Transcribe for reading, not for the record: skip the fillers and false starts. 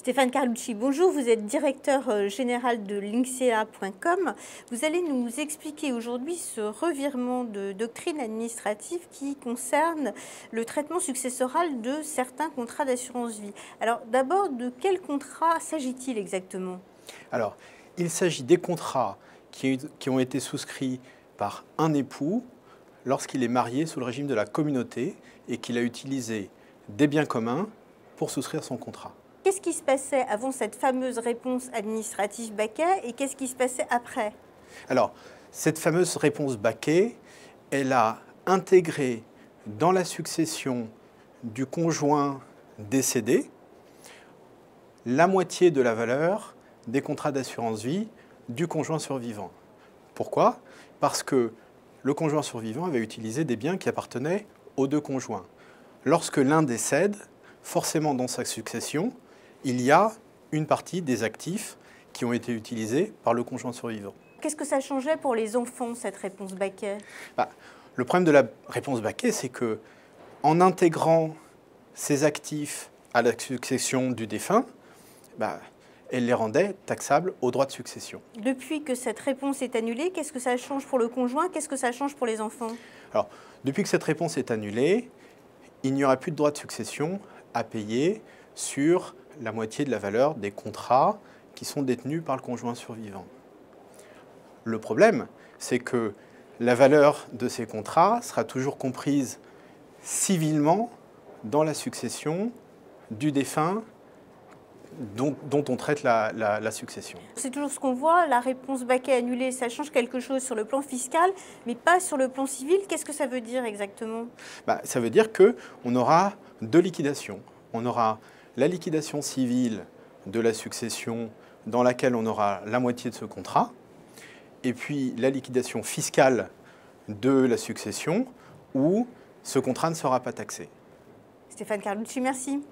Stéphane Carlucci, bonjour, vous êtes directeur général de linksea.com. Vous allez nous expliquer aujourd'hui ce revirement de doctrine administrative qui concerne le traitement successoral de certains contrats d'assurance vie. Alors d'abord, de quel contrat s'agit-il exactement? Alors, il s'agit des contrats qui ont été souscrits par un époux lorsqu'il est marié sous le régime de la communauté et qu'il a utilisé des biens communs pour souscrire son contrat. Qu'est-ce qui se passait avant cette fameuse réponse administrative Baquet et qu'est-ce qui se passait après? Alors, cette fameuse réponse Baquet, elle a intégré dans la succession du conjoint décédé la moitié de la valeur des contrats d'assurance vie du conjoint survivant. Pourquoi? Parce que le conjoint survivant avait utilisé des biens qui appartenaient aux deux conjoints. Lorsque l'un décède, forcément dans sa succession, il y a une partie des actifs qui ont été utilisés par le conjoint survivant. Qu'est-ce que ça changeait pour les enfants, cette réponse Baquet? Le problème de la réponse Baquet, c'est que en intégrant ces actifs à la succession du défunt, elle les rendait taxables aux droits de succession. Depuis que cette réponse est annulée, qu'est-ce que ça change pour le conjoint? Qu'est-ce que ça change pour les enfants? Alors, depuis que cette réponse est annulée, il n'y aura plus de droits de succession à payer sur la moitié de la valeur des contrats qui sont détenus par le conjoint survivant. Le problème, c'est que la valeur de ces contrats sera toujours comprise civilement dans la succession du défunt dont on traite la succession. C'est toujours ce qu'on voit, la réponse Baquet annulée, ça change quelque chose sur le plan fiscal, mais pas sur le plan civil. Qu'est-ce que ça veut dire exactement? Ça veut dire qu'on aura deux liquidations. On aura la liquidation civile de la succession dans laquelle on aura la moitié de ce contrat, et puis la liquidation fiscale de la succession où ce contrat ne sera pas taxé. Stéphane Carlucci, merci.